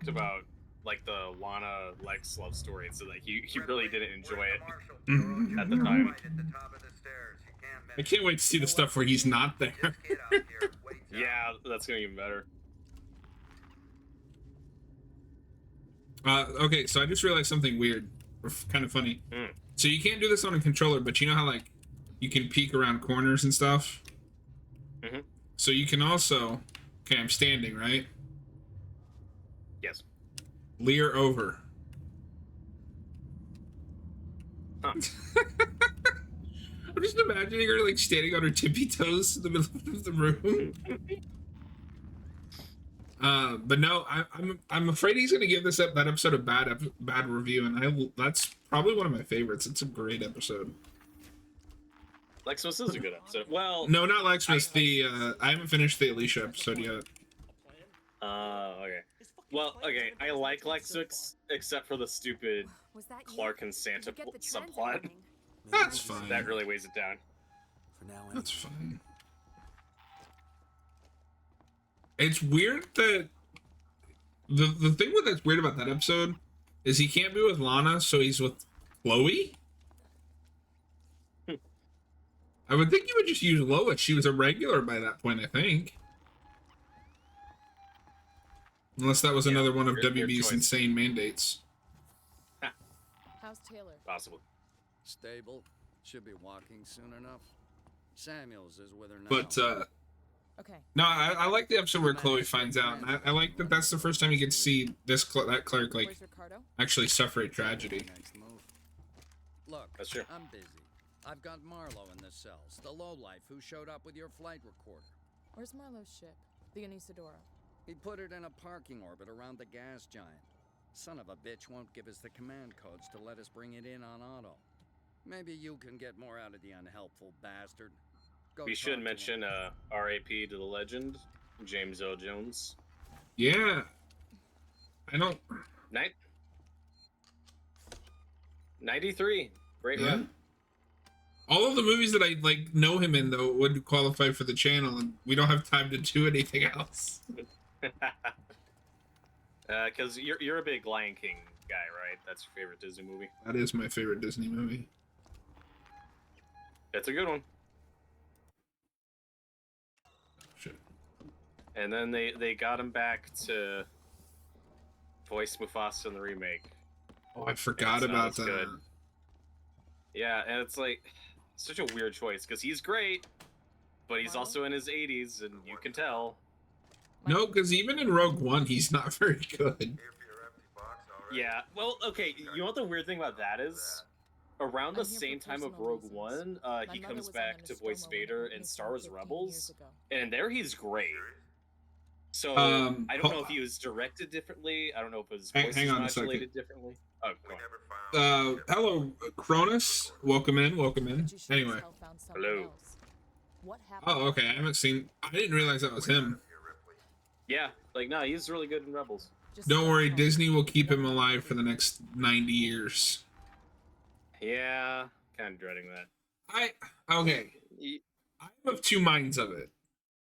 talked about like the Lana Lex love story, and so like he really didn't enjoy it at the time. I can't wait to see the stuff where he's not there. Yeah, that's gonna be even better. Okay, so I just realized something weird, or kind of funny. So you can't do this on a controller, but you know how like you can peek around corners and stuff. So you can also. Okay, I'm standing, right? Yes. Leer over. Huh. I'm just imagining her like standing on her tippy toes in the middle of the room. But no, I'm afraid he's gonna give that episode a bad review, and that's probably one of my favorites. It's a great episode. Lexmas is a good episode. Well, no, not Lexmas. I haven't finished the Alicia episode yet. Okay. Well, okay. I like Lexmas except for the stupid Clark and Santa subplot. That's fine. That really weighs it down. For now, that's fine. It's weird that the thing that's weird about that episode is he can't be with Lana, so he's with Chloe. I would think you would just use Lois. She was a regular by that point, I think. Unless that was another one of WB's insane mandates. How's Taylor? Possible. Stable. Should be walking soon enough. Samuels is with her now. But, okay. No, I like the episode where Chloe finds out. And I like that that's the first time you get to see that cleric, like, actually suffer a tragedy. Look, that's true. I'm busy. I've got Marlowe in the cells, the lowlife who showed up with your flight recorder. Where's Marlowe's ship? The Anisadora. He put it in a parking orbit around the gas giant. Son of a bitch won't give us the command codes to let us bring it in on auto. Maybe you can get more out of the unhelpful bastard. Go we should mention RAP to the legend, James Earl Jones. Yeah. I don't... 93. Great run. All of the movies that I like know him in though would qualify for the channel, and we don't have time to do anything else. Because you're a big Lion King guy, right? That's your favorite Disney movie. That is my favorite Disney movie. It's a good one. Shit. And then they got him back to voice Mufasa in the remake. Oh, I forgot about that. Good. Yeah, and it's like such a weird choice because he's great, but he's also in his 80s, and you can tell. No, because even in Rogue One, he's not very good. Yeah, well, okay, you know what the weird thing about that is? Around the same time of Rogue One, he comes back to voice Vader in Star Wars Rebels, and there he's great. So, I don't know if he was directed differently, I don't know if his voice was modulated differently. Oh, go on. Hello, Cronus. Welcome in, welcome in. Anyway. Hello. Oh, okay, I didn't realize that was him. Yeah, like, no, he's really good in Rebels. Don't worry, Disney will keep him alive for the next 90 years. Yeah, kind of dreading that. I'm of two minds of it.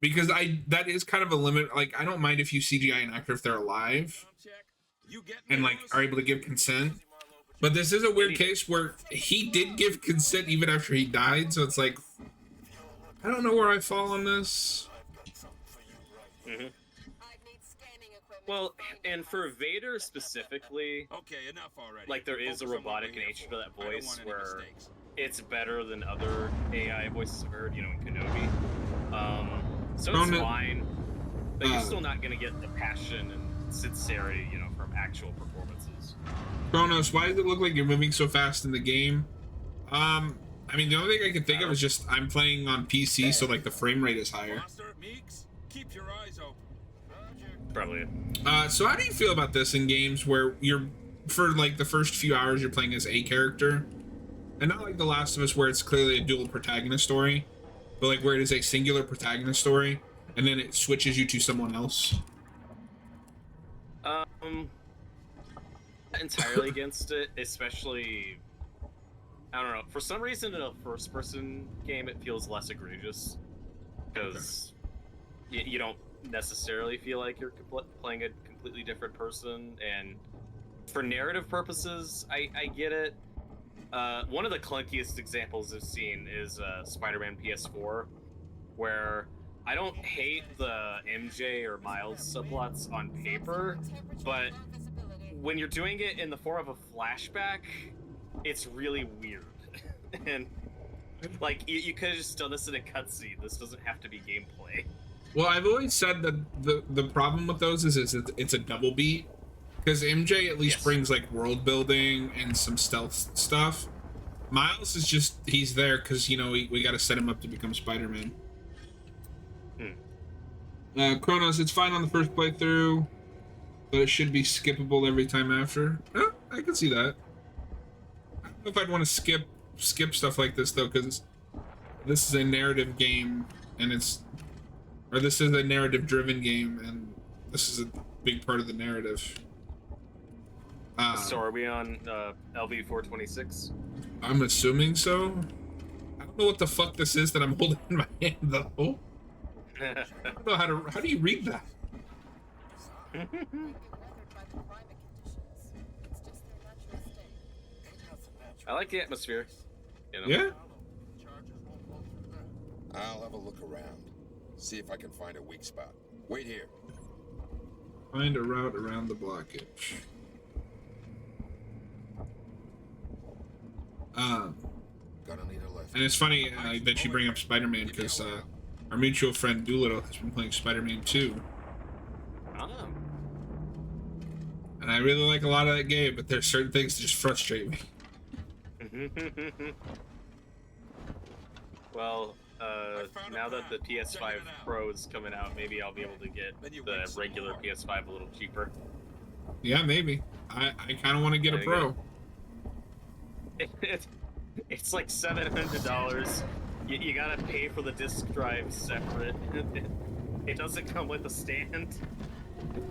Because that is kind of a limit. Like, I don't mind if you CGI an actor if they're alive. And, like, are able to give consent. But this is a weird case where he did give consent even after he died. So it's like, I don't know where I fall on this. Well, and for Vader specifically, enough already. Like there is a robotic nature to that voice where it's better than other AI voices I've heard, you know, in Kenobi. So it's fine, but you're still not going to get the passion and sincerity, you know, from actual performances. Kronos, why does it look like you're moving so fast in the game? I mean, the only thing I can think of is just I'm playing on PC, so like the frame rate is higher. Keep your eyes open. Probably. So how do you feel about this in games where you're, for like the first few hours, you're playing as a character, and not like The Last of Us where it's clearly a dual protagonist story, but like where it is a singular protagonist story, and then it switches you to someone else? Not entirely against it, especially, I don't know, for some reason in a first-person game it feels less egregious, because you don't necessarily feel like you're playing a completely different person, and for narrative purposes, I get it. One of the clunkiest examples I've seen is Spider-Man PS4, where I don't hate the MJ or Miles subplots on paper, but when you're doing it in the form of a flashback, it's really weird. And like you could have just done this in a cutscene. This doesn't have to be gameplay. Well, I've always said that the problem with those is it's a double beat, because MJ at least brings like world building and some stealth stuff. Miles is just, he's there because, you know, we got to set him up to become Spider-Man. Chronos, it's fine on the first playthrough, but it should be skippable every time after. Oh, I can see that. I don't know if I'd want to skip stuff like this though, because this is a narrative game, and this is a narrative-driven game, and this is a big part of the narrative. So are we on LV 426? I'm assuming so. I don't know what the fuck this is that I'm holding in my hand though. I don't know how do you read that? I like the atmosphere. You know? Yeah? I'll have a look around. See if I can find a weak spot. Wait here. Find a route around the blockage. Gonna need a lift. And it's funny that you bring up Spider-Man, because our mutual friend Doolittle has been playing Spider-Man 2. Oh. And I really like a lot of that game, but there's certain things that just frustrate me. Well, now that the PS5 Pro is coming out, maybe I'll be able to get the regular PS5 a little cheaper. Yeah, maybe. I kind of want to get a Pro. It's like $700. You gotta pay for the disc drive separate. It doesn't come with a stand.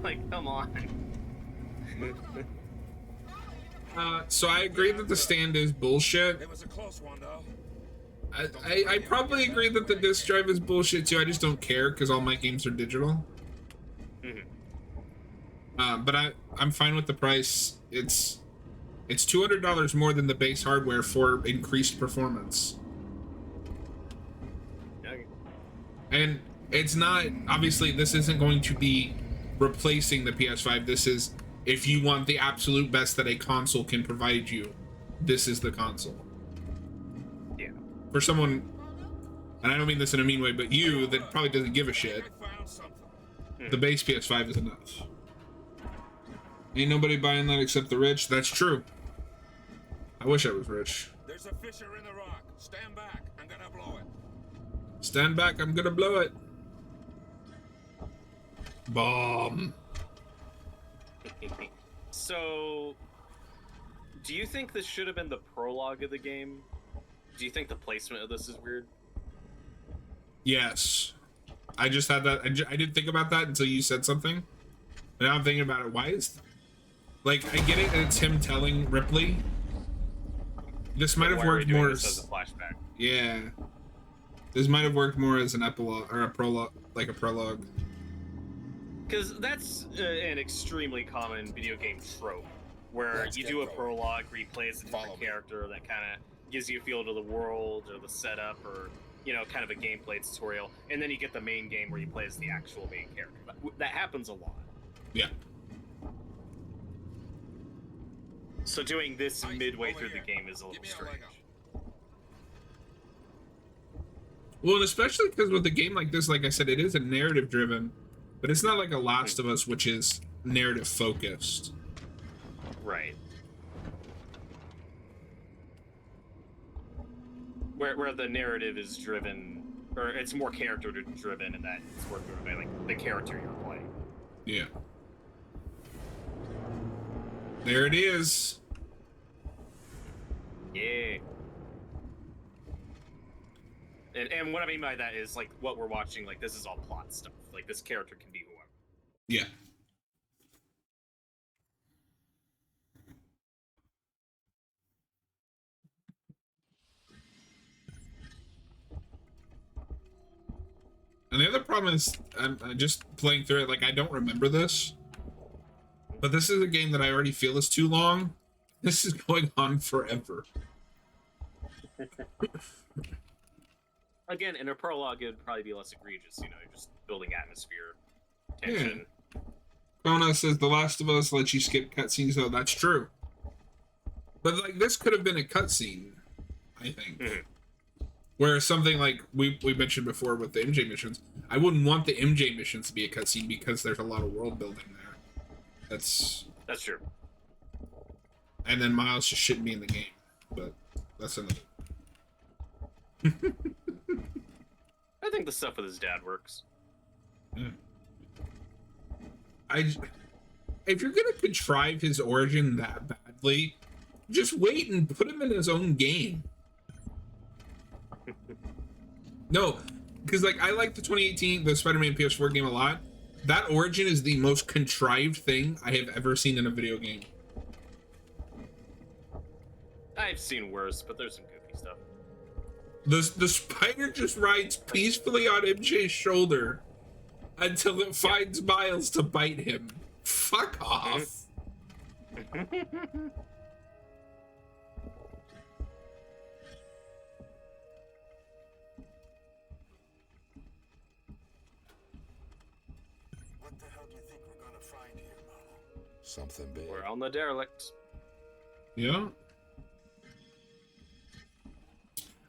Like, come on. So I agree that the stand is bullshit. It was a close one, though. I probably agree that the disc drive is bullshit too. I just don't care because all my games are digital. But I'm fine with the price. It's $200 more than the base hardware for increased performance. Okay. And it's not, obviously this isn't going to be replacing the PS5. This is, if you want the absolute best that a console can provide you, this is the console. Yeah. For someone, and I don't mean this in a mean way, but you that probably doesn't give a shit, the base PS5 is enough. Ain't nobody buying that except the rich. That's true. I wish I was rich. There's a fissure in the rock. Stand back. I'm gonna blow it. Stand back, I'm gonna blow it. Bomb. So, do you think this should have been the prologue of the game? Do you think the placement of this is weird? Yes. I just had that. I didn't think about that until you said something. Now I'm thinking about it. Why is... Like, I get it, it's him telling Ripley. This might have worked more as a flashback. Yeah. This might have worked more as an epilogue, or a prologue, like a prologue. Because that's an extremely common video game trope, where you do a prologue where you play as a different character that kind of gives you a feel to the world, or the setup, or, you know, kind of a gameplay tutorial, and then you get the main game where you play as the actual main character. That happens a lot. Yeah. So doing this midway through the game is a little strange. Well, and especially because with a game like this, like I said, it is a narrative driven, but it's not like a Last of Us, which is narrative focused. Right. Where the narrative is driven, or it's more character driven, in that it's more driven by like the character you're playing. Yeah. There it is. Yeah. And what I mean by that is, like, what we're watching, like, this is all plot stuff. Like, this character can be whoever. Yeah. And the other problem is, I'm just playing through it, like, I don't remember this. But this is a game that I already feel is too long. This is going on forever. Again, in a prologue, it'd probably be less egregious. You know, you're just building atmosphere, tension. Yeah. Kona says The Last of Us lets you skip cutscenes, though. That's true. But like this could have been a cutscene, I think. Where something like we mentioned before with the MJ missions, I wouldn't want the MJ missions to be a cutscene because there's a lot of world building there. That's true. And then Miles just shouldn't be in the game, but that's another. I think the stuff with his dad works. Yeah. If you're gonna contrive his origin that badly, just wait and put him in his own game. No, because like I like the 2018 the Spider-Man PS4 game a lot. That origin is the most contrived thing I have ever seen in a video game. I've seen worse, but there's some goofy stuff. The spider just rides peacefully on MJ's shoulder until it finds Miles to bite him. Fuck off. What the hell do you think we're gonna find here, Marlowe? Something big. We're on the derelict. Yeah.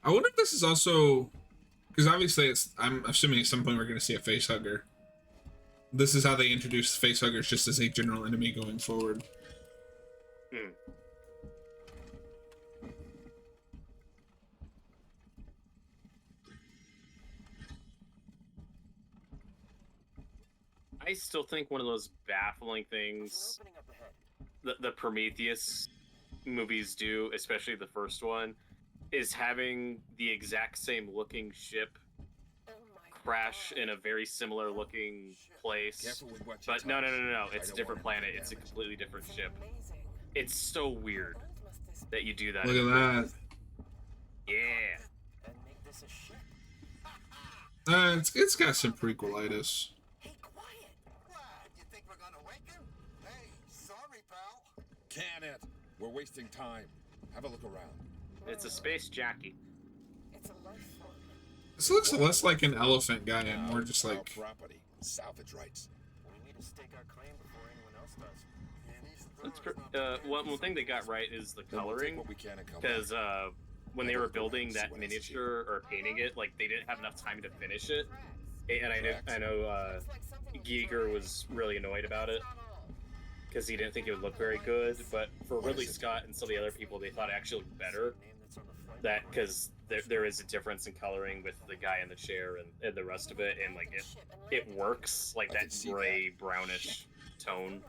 I wonder if this is also because obviously I'm assuming at some point we're going to see a facehugger. This is how they introduce facehuggers just as a general enemy going forward. I still think one of those baffling things the Prometheus movies do, especially the first one, is having the exact same looking ship crash in a very similar looking place. But no, it's a different planet. It's a completely different ship. It's so weird that you do that. Look at that. Yeah. It's got some prequelitis. Hey, quiet! What? You think we're gonna wake him? Hey, sorry, pal. Can it? We're wasting time. Have a look around. It's a space jockey. It's a life form. This looks less like an elephant guy and more just Our like property, salvage rights. We need to stake our claim before anyone else does. One thing they got right is the Then we'll take coloring, what we can and come because back. when they were building that miniature or painting it, like they didn't have enough time to finish it, and I know Giger was really annoyed about it because he didn't think it would look very good. But for Ridley Scott and some of the other people, they thought it actually looked better. That because there is a difference in coloring with the guy in the chair and the rest of it, and like it works like that gray brownish tone.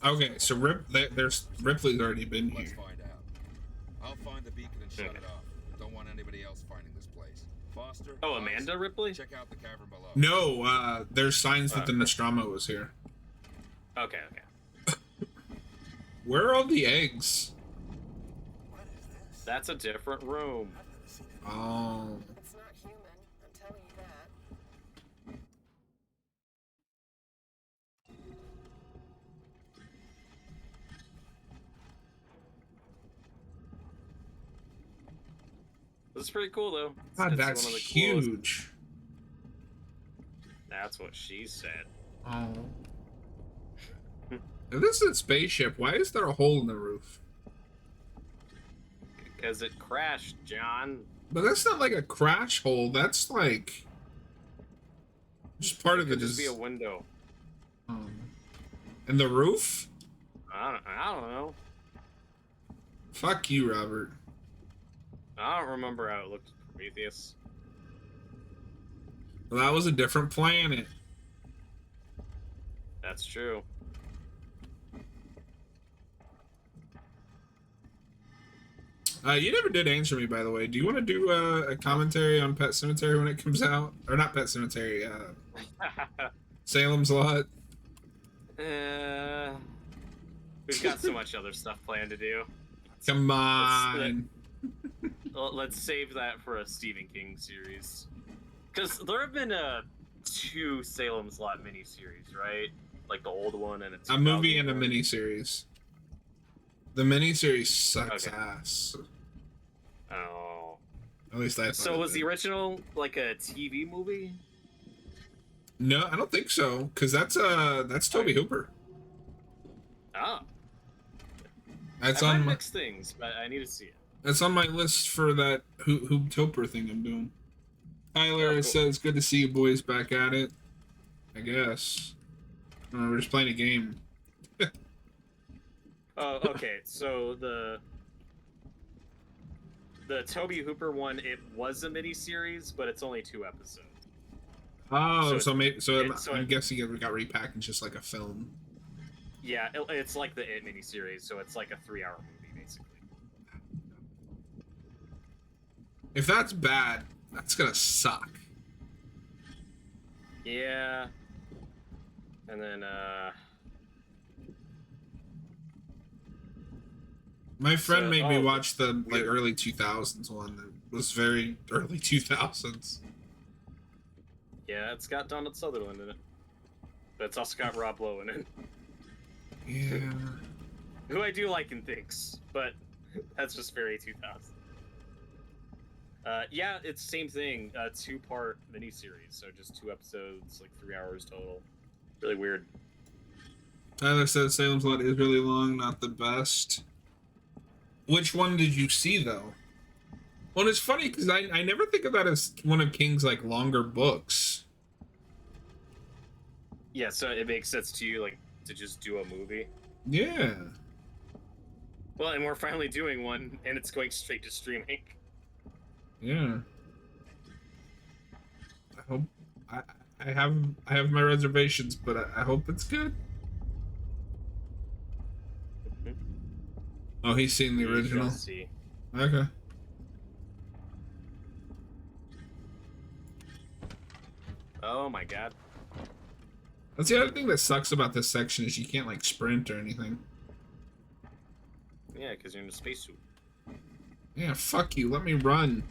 okay. So there's Ripley's already been Let's here. find out. I'll find the beacon and shut it off. Don't want anybody else finding this place. Foster. Oh, Miles, Amanda Ripley? Check out the cavern below. No, there's signs that the Nostromo was here. Okay. Where are all the eggs? That's a different room. Oh. It's not human, I'm telling you that. This is pretty cool though. God, It's that's one of the coolest- huge. That's what she said. Oh. If this is a spaceship, why is there a hole in the roof? Because it crashed, John. But that's not like a crash hole. That's like just part of It the could just be a window. And the roof? I don't know. Fuck you, Robert. I don't remember how it looked in Prometheus. Well, that was a different planet. That's true. You never did answer me, by the way. Do you want to do a commentary on Pet Cemetery when it comes out? Or not Pet Cemetery, Salem's Lot? We've got so much other stuff planned to do. Come on. Let's save that for a Stephen King series. Because there have been 2 Salem's Lot miniseries, right? Like the old one and a movie and a miniseries. The miniseries sucks ass. Oh. At least I thought. So was the original like a TV movie? No, I don't think so, because that's Toby Hooper. Oh. That's I on might mix things, but I need to see it. That's on my list for that Hooptober thing I'm doing. Tyler cool. says, good to see you boys back at it. I guess. We're just playing a game. Oh, okay. So the Toby Hooper one, it was a miniseries, but it's only 2 episodes. Oh, I'm guessing it got repackaged just like a film. Yeah, it's like the It miniseries, so it's like a 3-hour movie, basically. If that's bad, that's gonna suck. Yeah. And then, my friend made me watch the early 2000s one that was very early 2000s. Yeah, it's got Donald Sutherland in it. But it's also got Rob Lowe in it. Yeah. Who I do like in things, but that's just very 2000. Yeah, it's same thing. 2-part miniseries, so just 2 episodes, like 3 hours total. Really weird. Tyler says Salem's Lot is really long, not the best. Which one did you see, though? Well, it's funny, because I never think of that as one of King's, like, longer books. Yeah, so it makes sense to you, like, to just do a movie? Yeah. Well, and we're finally doing one, and it's going straight to streaming. Yeah. I hope... I have my reservations, but I hope it's good. Oh, he's seen the original? See. Okay. Oh my god. That's the other thing that sucks about this section is you can't, like, sprint or anything. Yeah, because you're in a spacesuit. Yeah, fuck you. Let me run.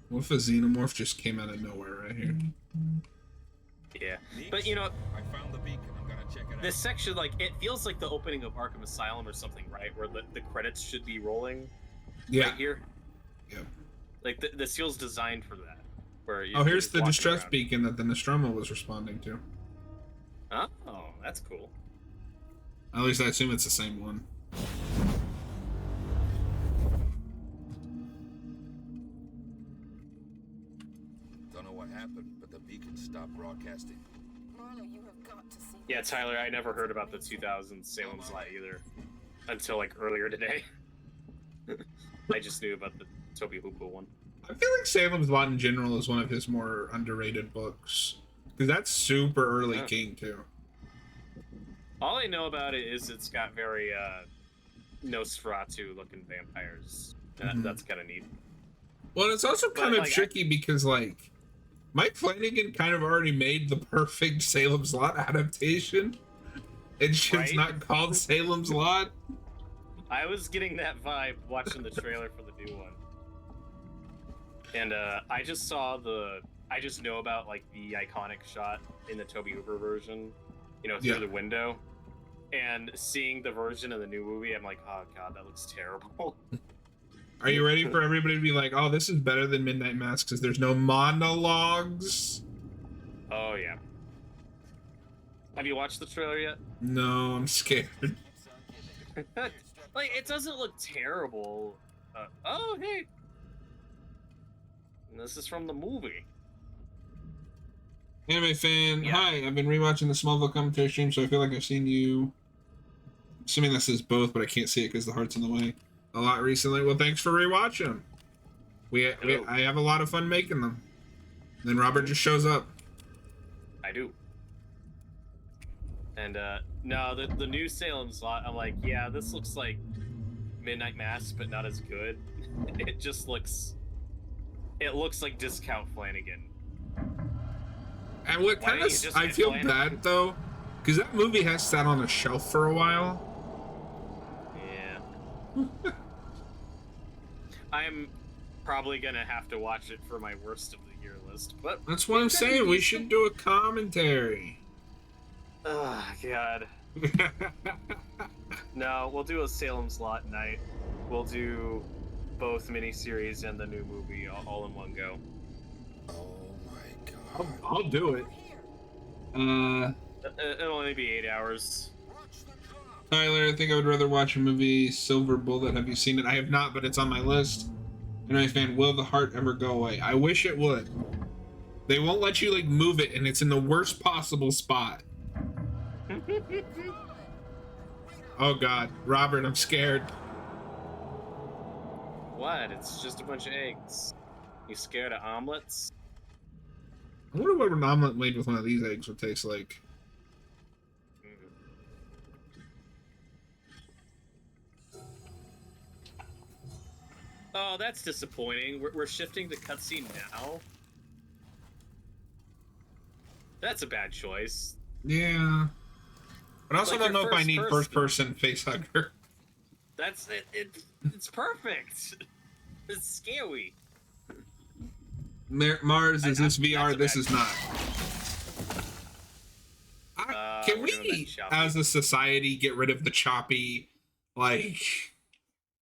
What if a Xenomorph just came out of nowhere right here? Yeah, but you know, I found the beacon. I'm gonna check it out. this section, like, it feels like the opening of Arkham Asylum or something, right? Where the credits should be rolling. Yeah. Right here. Yep. Like, the seal's designed for that. Where Oh, here's the walking distress around. beacon that the Nostromo was responding to. Oh, that's cool. At least I assume it's the same one. Don't know what happened, but the beacon stopped broadcasting. Marlo, you have got to see. Yeah, Tyler, I never heard about the 2000 Salem's Lot either. Until, like, earlier today. I just knew about the Toby Hooper one. I feel like Salem's Lot in general is one of his more underrated books. Because that's super early King, too. All I know about it is it's got very, Nosferatu-looking vampires. That's kind of neat. Well, it's also kind of like, tricky because, like, Mike Flanagan kind of already made the perfect Salem's Lot adaptation. It's just not called Salem's Lot. I was getting that vibe watching the trailer for the new one. And I just know about, like, the iconic shot in the Toby Hooper version, you know, through the window. And seeing the version of the new movie, I'm like, oh god, that looks terrible. Are you ready for everybody to be like, oh, this is better than Midnight Mass because there's no monologues? Oh, yeah. Have you watched the trailer yet? No, I'm scared. Like, it doesn't look terrible. Oh, hey. And this is from the movie. Anime fan, hi, I've been rewatching the Smallville commentary stream, so I feel like I've seen you. Assuming this is both, but I can't see it because the heart's in the way. A lot recently. Well, thanks for rewatching them. I have a lot of fun making them. Then Robert just shows up. I do. And no, the new Salem's Lot, I'm like, yeah, this looks like Midnight Mass, but not as good. It just looks... It looks like Discount Flanagan. And what kind of... I feel bad, though, Because that movie has sat on a shelf for a while. Yeah. I'm probably gonna have to watch it for my worst of the year list, but That's what I'm saying. We should do a commentary. Oh, God. No, we'll do a Salem's Lot night. We'll do both miniseries and the new movie all in one go. Oh my god. I'll do it. It'll only be 8 hours. Tyler, I think I would rather watch a movie, Silver Bullet. Have you seen it? I have not, but it's on my list. And I'm a fan. Will the heart ever go away? I wish it would. They won't let you, like, move it, and it's in the worst possible spot. Oh, God. Robert, I'm scared. What? It's just a bunch of eggs. You scared of omelets? I wonder what an omelet made with one of these eggs would taste like. Oh, that's disappointing. We're shifting to cutscene now. That's a bad choice. Yeah. But I also Like don't know if I your need first-person face hugger. That's it. It's perfect. It's scary. Mars, is this VR? This is not. Can we, as a society, get rid of the choppy, like...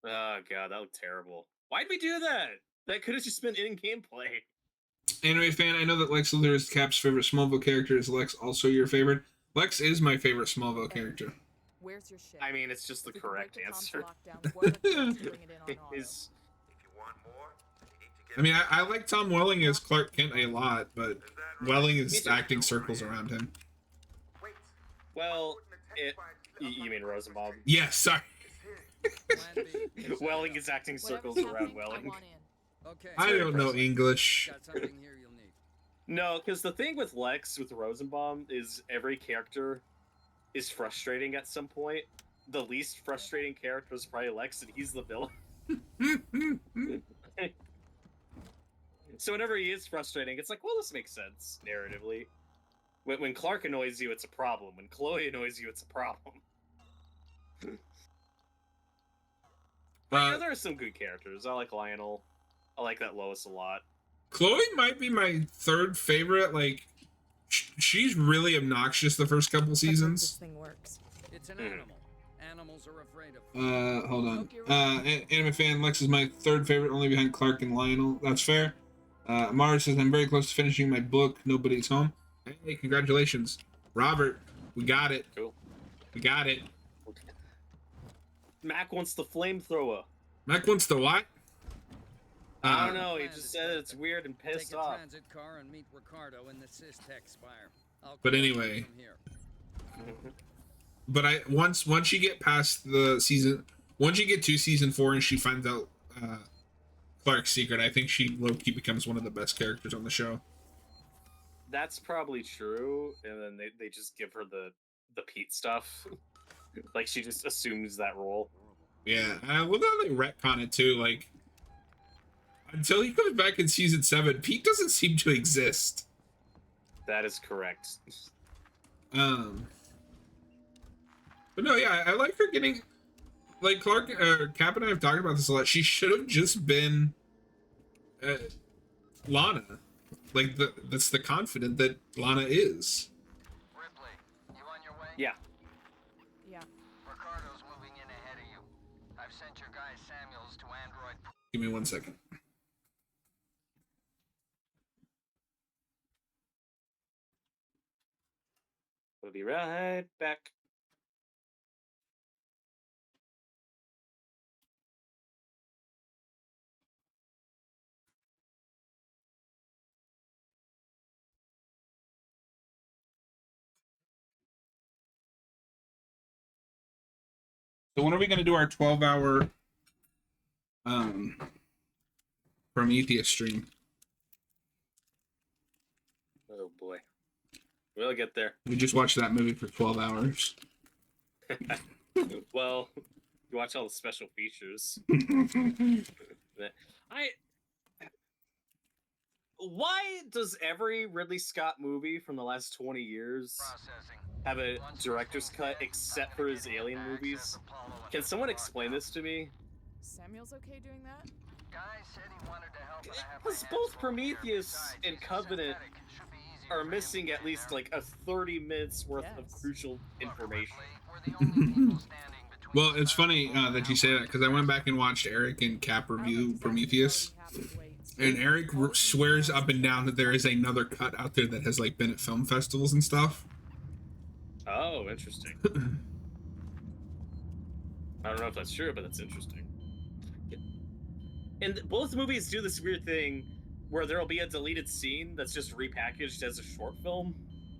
Oh, God, that looked terrible. Why'd we do that? That could have just been in gameplay. Anime fan, I know that Lex Luthor is Cap's favorite Smallville character. Is Lex also your favorite? Lex is my favorite Smallville character. Where's your ship? I mean, it's just the correct answer. I mean, I like Tom Welling as Clark Kent a lot, but Welling is acting circles around him. Well, you mean Rosenbaum? Yes, sorry. Welling is acting circles around Welling. I don't know English. No, because the thing with Lex, with Rosenbaum, is every character is frustrating at some point. The least frustrating character is probably Lex, and he's the villain. So whenever he is frustrating, it's like, well, this makes sense, narratively. When Clark annoys you, it's a problem. When Chloe annoys you, it's a problem. But there are some good characters. I like Lionel. I like that Lois a lot. Chloe might be my third favorite. Like, she's really obnoxious the first couple seasons. This thing works. It's an animal. Animals are afraid of. Hold on. Anime fan, Lex is my third favorite, only behind Clark and Lionel. That's fair. Mara says, I'm very close to finishing my book, Nobody's Home. Hey, congratulations. Robert, we got it. Cool. We got it. Mac wants the flamethrower. Mac wants the what? I don't know, he just said it's weird and pissed off. Transit car and meet Ricardo in the Systech Spire. But anyway. But once you get past the season, once you get to season 4 and she finds out Clark's secret, I think she low-key becomes one of the best characters on the show. That's probably true, and then they just give her the Pete stuff. Like, she just assumes that role. Yeah, I love how they retcon it too. Like, until he comes back in season 7, Pete doesn't seem to exist. That is correct. But no, yeah, I like her getting, like, Clark, Cap and I have talked about this a lot. She should have just been Lana. Like, that's the confident that Lana is. Ripley, you on your way? Yeah. Yeah. Ricardo's moving in ahead of you. I've sent your guy Samuels to Android. Give me 1 second. We'll be right back. So when are we going to do our 12-hour Prometheus stream? Oh boy. We'll get there. We just watched that movie for 12 hours. Well, you watch all the special features. Why does every Ridley Scott movie from the last 20 years have a director's cut except for his Alien movies. Can someone explain this to me? Samuel's okay doing that? Because both Prometheus and Covenant are missing at least like a 30 minutes worth of crucial information. Well, it's funny that you say that, because I went back and watched Eric and Cap review Prometheus, and Eric swears up and down that there is another cut out there that has like been at film festivals and stuff. Oh, interesting. I don't know if that's true, but that's interesting. And both movies do this weird thing where there'll be a deleted scene that's just repackaged as a short film.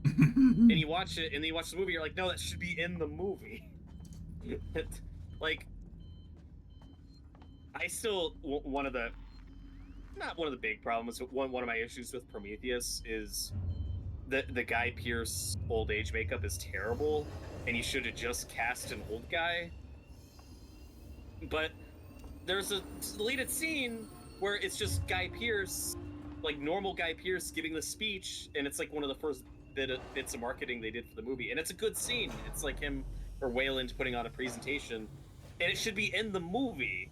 And you watch it, and then you watch the movie, you're like, no, that should be in the movie. Like, I still, one of the, not one of the big problems, but one of my issues with Prometheus is the Guy Pearce old age makeup is terrible, and you should have just cast an old guy. But there's a deleted scene where it's just Guy Pearce, like normal Guy Pearce, giving the speech, and it's like one of the first bits of marketing they did for the movie, and it's a good scene. It's like him or Wayland putting on a presentation, and it should be in the movie,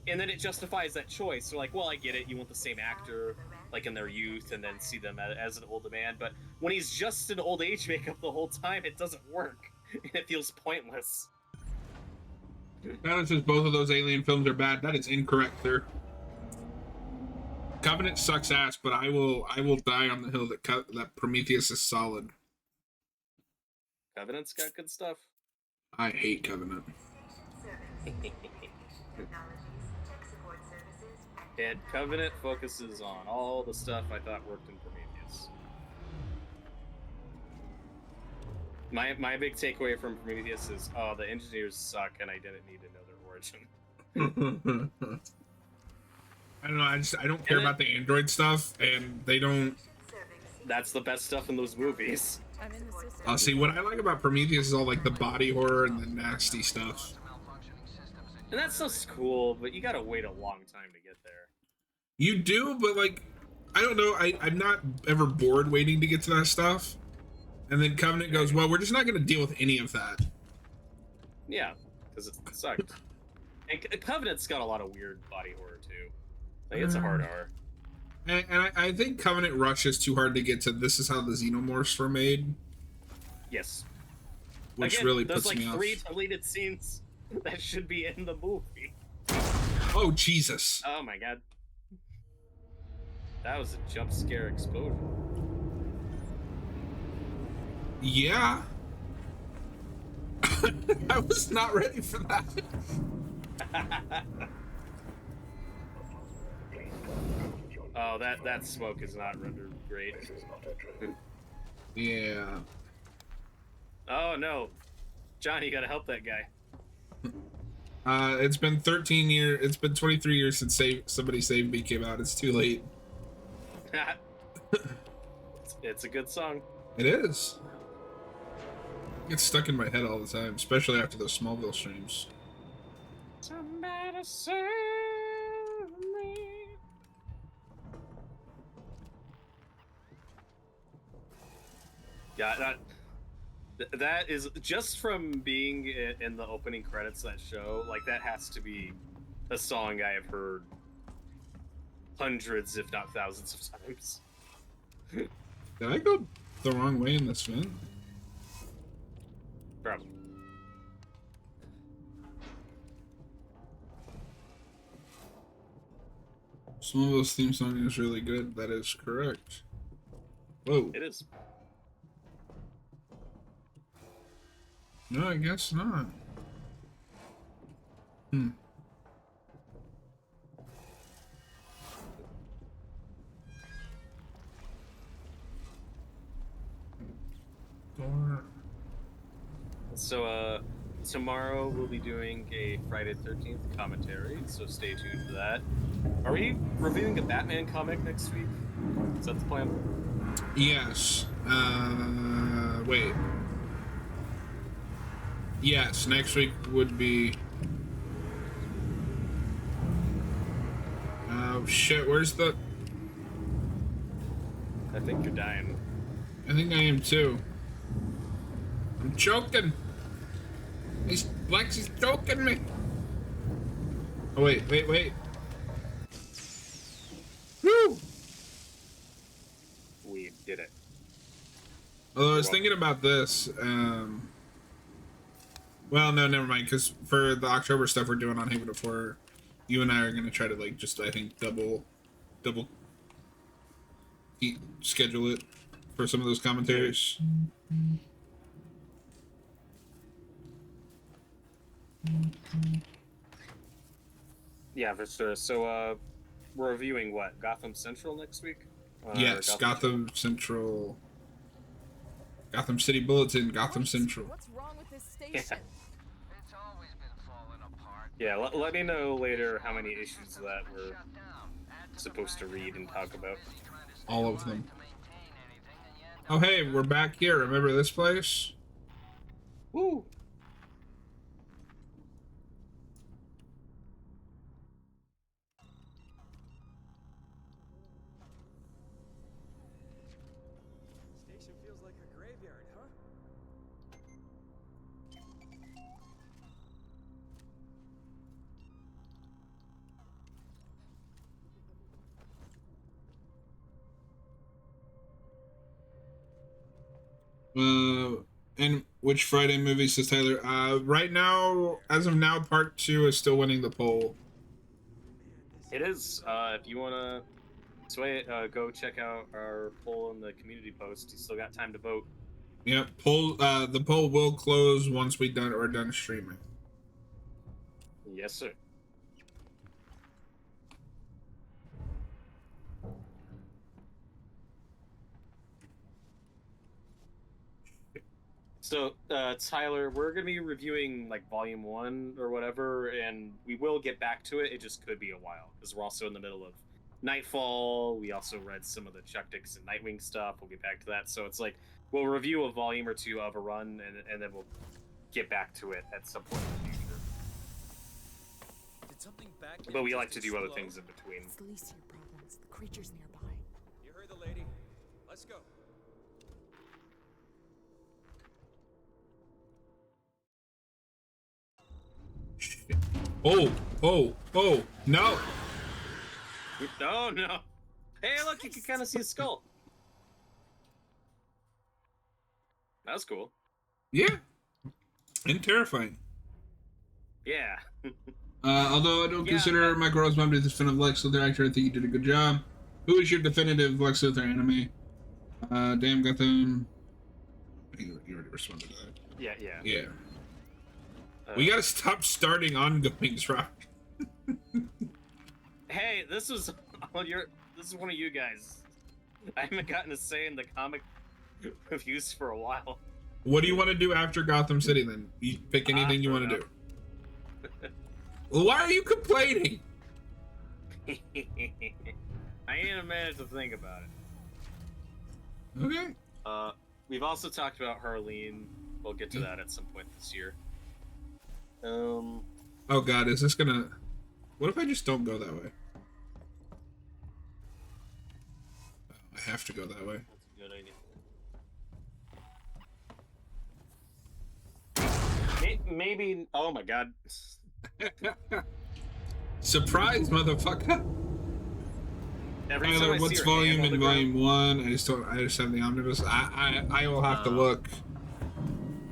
and then it justifies that choice. So like, well, I get it, you want the same actor like in their youth and then see them as an old man, but when he's just in old age makeup the whole time, it doesn't work, and it feels pointless. That says both of those Alien films are bad. That is incorrect, sir. Covenant sucks ass, but I will die on the hill that Prometheus is solid. Covenant's got good stuff. I hate Covenant. And Covenant focuses on all the stuff I thought worked in Prometheus. My big takeaway from Prometheus is, oh, the engineers suck, and I didn't need to know their origin. I don't know. I don't care about the android stuff, and they don't. That's the best stuff in those movies. I'm in the system. See, what I like about Prometheus is all like the body horror and the nasty stuff. And that stuff's cool, but you gotta wait a long time to get there. You do, but like, I don't know. I'm not ever bored waiting to get to that stuff. And then Covenant goes, well, we're just not going to deal with any of that. Yeah, because it sucked. And Covenant's got a lot of weird body horror, too. Like, it's a hard R. And I think Covenant rushes too hard to get to this is how the Xenomorphs were made. Yes. Which Again, really puts puts me like off. 3 deleted scenes that should be in the movie. Oh, Jesus. Oh, my God. That was a jump scare explosion. Yeah. I was not ready for that. Oh, that smoke is not rendered great. Yeah. Oh, no. John, you gotta help that guy. It's been 13 years. It's been 23 years since Somebody Save Me came out. It's too late. It's a good song. It is. It gets stuck in my head all the time, especially after those Smallville streams. Somebody save me. Yeah, that is just from being in the opening credits of that show. Like, that has to be a song I have heard hundreds, if not thousands of times. Did I go the wrong way in this vent? Probably. Smallville's theme song is really good. That is correct. Whoa. It is. No, I guess not. Door. So, tomorrow we'll be doing a Friday the 13th commentary, so stay tuned for that. Are we reviewing a Batman comic next week? Is that the plan? Yes. Wait. Yes, next week would be... Oh, shit, where's the... I think you're dying. I think I am too. I'm choking. Lex is choking me. Oh, wait. Woo! We did it. Although I was thinking about this, well, no, never mind, because for the October stuff we're doing on Haven of Horror, you and I are going to try to, like, just, I think, double schedule it for some of those commentaries. Yeah, for sure. So, we're reviewing what? Gotham Central next week? Yes, Gotham Central. Gotham City Bulletin, Gotham Central. What's wrong with this station? Yeah. Yeah, let me know later how many issues of that we're supposed to read and talk about. All of them. Oh, hey, we're back here. Remember this place? Woo! Station feels like a graveyard, huh? And which Friday movie, says Tyler? Right now, as of now, part 2 is still winning the poll. It is. If you want to sway it, go check out our poll in the community post. You still got time to vote. Yep, the poll will close once we're done streaming. Yes, sir. So, Tyler, we're going to be reviewing, like, Volume 1 or whatever, and we will get back to it. It just could be a while, because we're also in the middle of Nightfall. We also read some of the Chuck Dix and Nightwing stuff. We'll get back to that. So it's like, we'll review a volume or two of a run, and then we'll get back to it at some point in the future. Did something back But we like to do other things in between. It's the least of your problems. The creature's nearby. You heard the lady. Let's go. Oh, no! Oh, no! Hey, look, you can kind of see a skull. That was cool. Yeah. And terrifying. Yeah. Although I don't consider Michael Rosenbaum to be the definitive Lex Luthor actor, I think he did a good job. Who is your definitive Lex Luthor anime? Damn Gotham. You already responded to that. Yeah. We gotta stop starting ongoings, Rock. Hey, this is one of you guys. I haven't gotten a say in the comic reviews for a while. What do you want to do after Gotham City, then? You pick anything you want to do. Well, why are you complaining? I need a minute to think about it. Okay. We've also talked about Harleen. We'll get to that at some point this year. Oh God, is this gonna... What if I just don't go that way? I have to go that way. That's a good idea. Maybe... Oh my God. Surprise, motherfucker! Tyler, what's volume in volume 1? I just have the omnibus. I will have to look.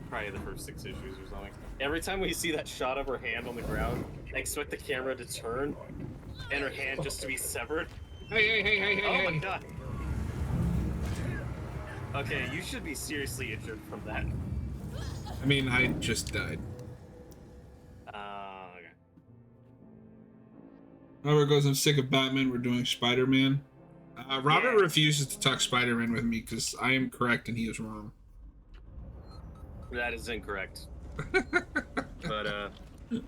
Probably the first 6 issues or something. Every time we see that shot of her hand on the ground, I expect the camera to turn and her hand just to be severed. Hey. Oh my God. Okay, you should be seriously injured from that. I mean, I just died. Okay. Robert goes, I'm sick of Batman, we're doing Spider-Man. Robert refuses to talk Spider-Man with me because I am correct and he is wrong. That is incorrect. But,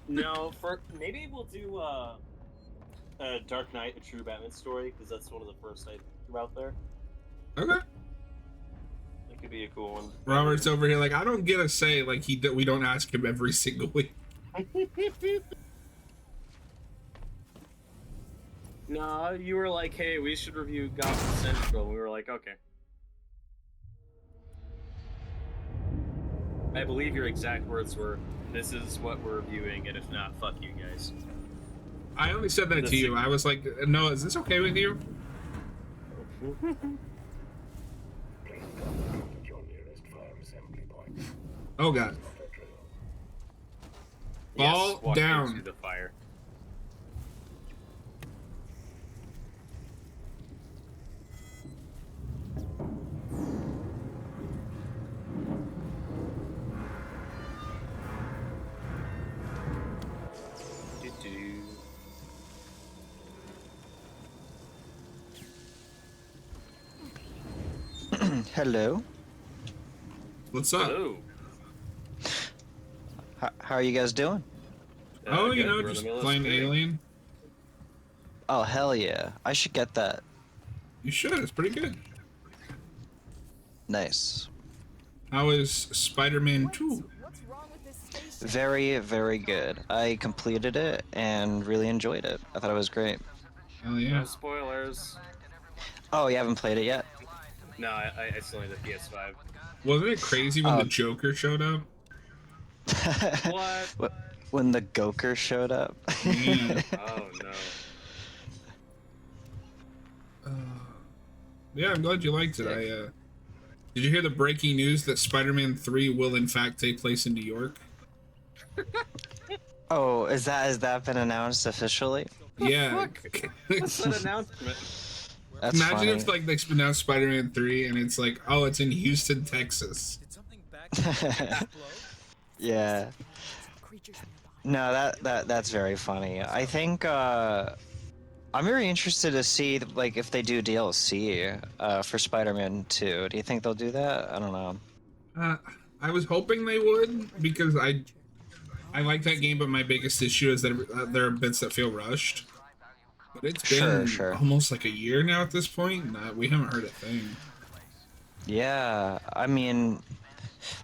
no, maybe we'll do, Dark Knight, A True Batman Story, because that's one of the first I threw out there. Okay. That could be a cool one. Robert's over here like, I don't get a say, like we don't ask him every single week. No, you were like, hey, we should review Gotham Central, and we were like, okay. I believe your exact words were, "This is what we're reviewing, and if not, fuck you guys." I only said that to you. I was like, no, is this okay with you? Oh god. Fall walk down. into the fire. Hello. What's up? Hello. How are you guys doing? Oh, you Good. know, We're in just the middle of playing spring. Alien. Oh, hell yeah. I should get that. You should. It's pretty good. Nice. How is Spider-Man 2? What's wrong with this station? Very, very good. I completed it and really enjoyed it. I thought it was great. Hell yeah. No spoilers. Oh, you haven't played it yet? No, I still need the PS5. Wasn't it crazy when Oh. the Joker showed up? What? When the Goker showed up? Yeah. Oh no. Yeah, I'm glad you liked it. Did you hear the breaking news that Spider-Man 3 will in fact take place in New York? Oh, has that been announced officially? Yeah. What's that announcement? That's Imagine funny. if like they announced Spider-Man 3 and it's like, oh, it's in Houston, Texas. Did something back explode? Yeah. Creatures nearby. No, that's very funny. I think I'm very interested to see like if they do DLC for Spider-Man 2. Do you think they'll do that? I don't know. I was hoping they would because I like that game, but my biggest issue is that there are bits that feel rushed. But it's been Sure. almost like a year now at this point, and we haven't heard a thing. Yeah, I mean,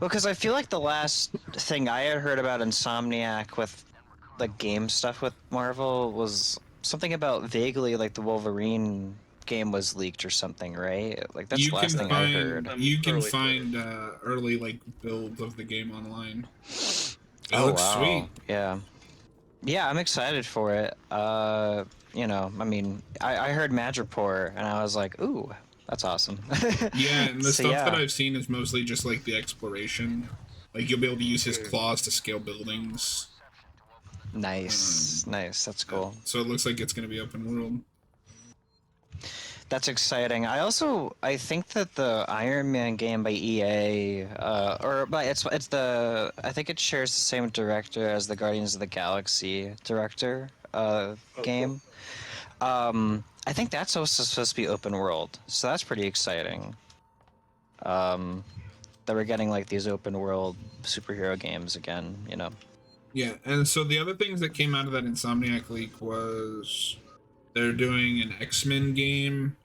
because I feel like the last thing I had heard about Insomniac with the game stuff with Marvel was something about vaguely like the Wolverine game was leaked or something, right? Like that's You the last can thing I heard. Early find early like builds of the game online. It Oh looks wow. sweet. Yeah, I'm excited for it. You know, I mean, I heard Madripoor and I was like, ooh, that's awesome. Yeah, and the So, stuff yeah. that I've seen is mostly just like the exploration. Like you'll be able to use his claws to scale buildings. Nice. That's cool. So it looks like it's gonna be open world. That's exciting. I think that the Iron Man game by EA, I think it shares the same director as the Guardians of the Galaxy director game. I think that's also supposed to be open world, so that's pretty exciting. That we're getting like these open world superhero games again, you know. Yeah, and so the other things that came out of that Insomniac leak was they're doing an X-Men game